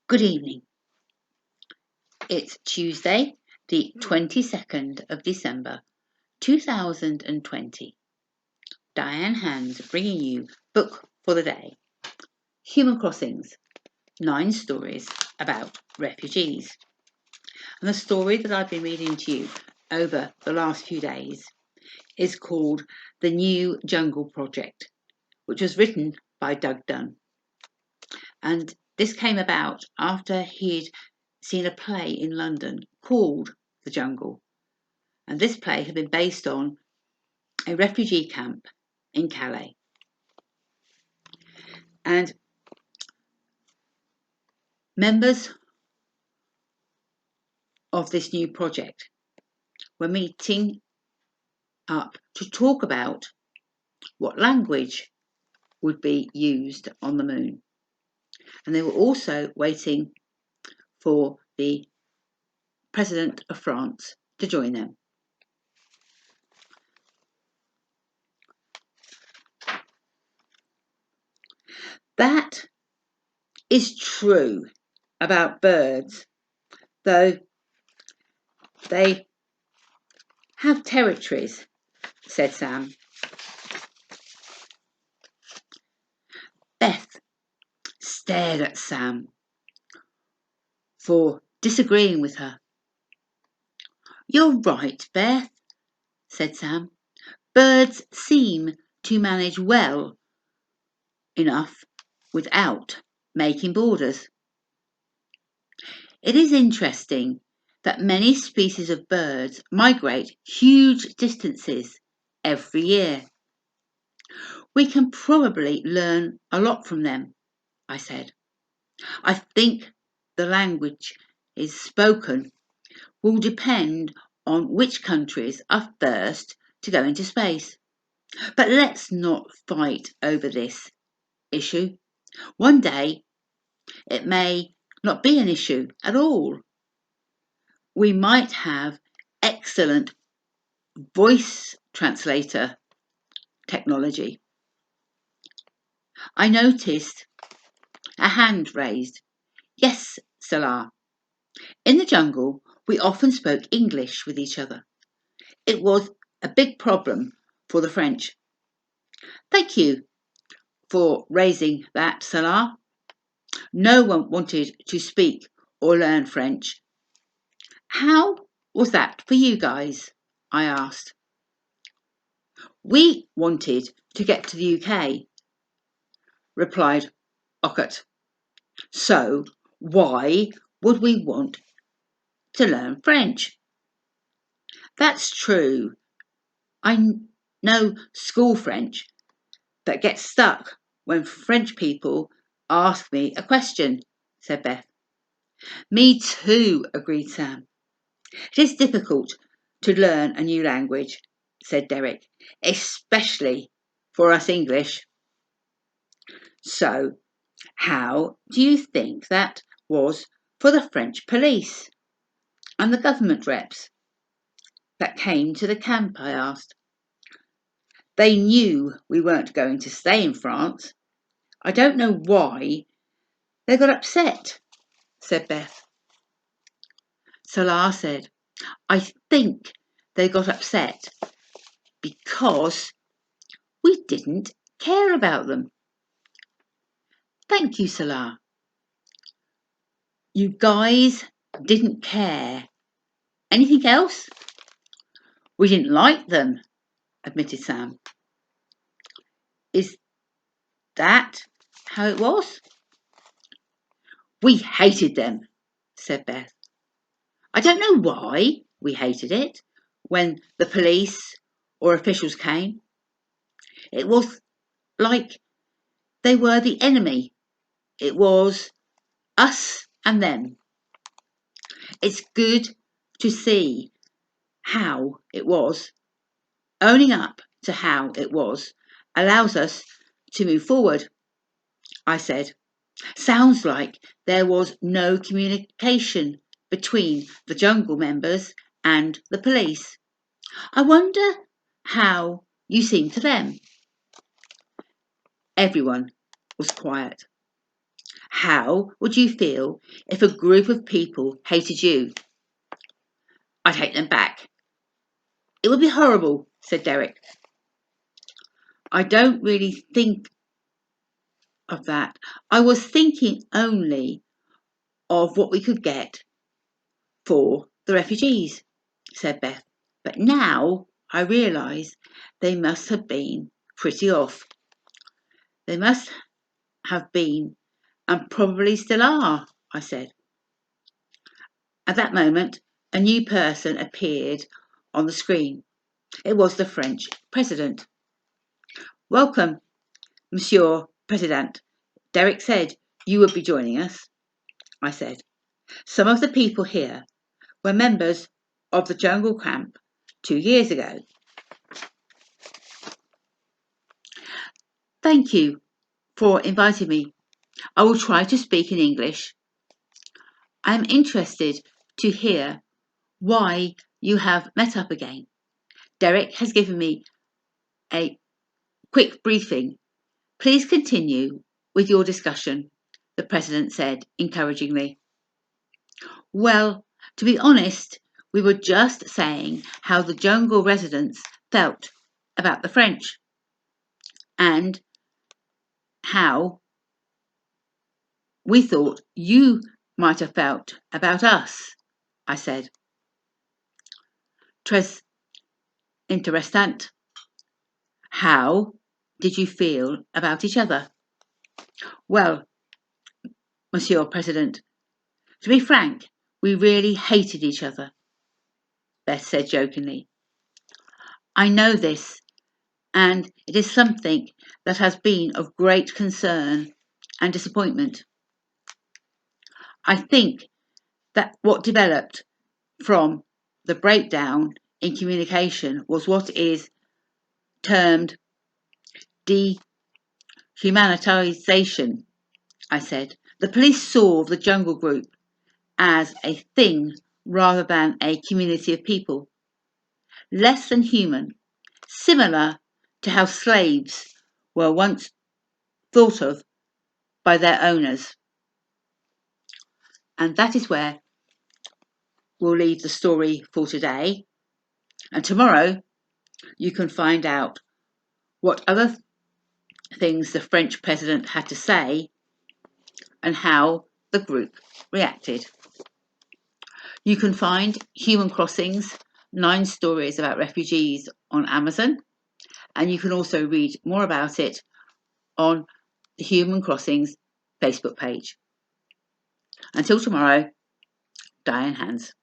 Good evening. It's Tuesday, the 22nd of December, 2020. Diane Hands bringing you Book for the Day. Human Crossings, 9 stories about refugees. And the story that I've been reading to you over the last few days is called The New Jungle Project, which was written by Doug Dunn. And this came about after he'd seen a play in London called The Jungle. And this play had been based on a refugee camp in Calais. And members of this new project were meeting up to talk about what language would be used on the moon. And they were also waiting for the President of France to join them. That is true about birds, though they have territories, said Sam. Beth stared at Sam for disagreeing with her. You're right, Beth, said Sam. Birds seem to manage well enough without making borders. It is interesting that many species of birds migrate huge distances every year. We can probably learn a lot from them, I said. I think the language is spoken will depend on which countries are first to go into space. But let's not fight over this issue. One day it may not be an issue at all. We might have excellent voice translator technology. I noticed a hand raised. Yes, Salah. In the jungle, we often spoke English with each other. It was a big problem for the French. Thank you for raising that, Salah. No one wanted to speak or learn French. How was that for you guys? I asked. We wanted to get to the UK, replied Ockett. So why would we want to learn French? That's true. I know school French that gets stuck when French people ask me a question, said Beth. Me too, agreed Sam. It is difficult to learn a new language, said Derek, especially for us English. So, how do you think that was for the French police and the government reps that came to the camp? I asked. They knew we weren't going to stay in France. I don't know why they got upset, said Beth. Salah said, I think they got upset because we didn't care about them. Thank you, Salah. You guys didn't care. Anything else? We didn't like them, admitted Sam. Is that how it was? We hated them, said Beth. I don't know why we hated it when the police or officials came. It was like they were the enemy. It was us and them. It's good to see how it was. Owning up to how it was allows us to move forward, I said. Sounds like there was no communication between the jungle members and the police. I wonder how you seemed to them. Everyone was quiet. How would you feel if a group of people hated you? I'd hate them back. It would be horrible, said Derek. I don't really think of that. I was thinking only of what we could get for the refugees, said Beth. But now I realise they must have been pretty off. They must have been, and probably still are, I said. At that moment, a new person appeared on the screen. It was the French president. Welcome, Monsieur President. Derek said you would be joining us, I said. Some of the people here were members of the jungle camp 2 years ago. Thank you for inviting me. I will try to speak in English. I am interested to hear why you have met up again. Derek has given me a quick briefing. Please continue with your discussion, the President said encouragingly. Well, to be honest, we were just saying how the jungle residents felt about the French and how we thought you might have felt about us, I said. Très interessant. How did you feel about each other? Well, Monsieur President, to be frank, we really hated each other, Beth said jokingly. I know this, and it is something that has been of great concern and disappointment. I think that what developed from the breakdown in communication was what is termed dehumanitization, I said. The police saw the jungle group as a thing rather than a community of people, less than human, similar to how slaves were once thought of by their owners. And that is where we'll leave the story for today. And tomorrow you can find out what other things the French president had to say and how the group reacted. You can find Human Crossings, 9 stories about refugees on Amazon, and you can also read more about it on the Human Crossings Facebook page. Until tomorrow, Diane Hands.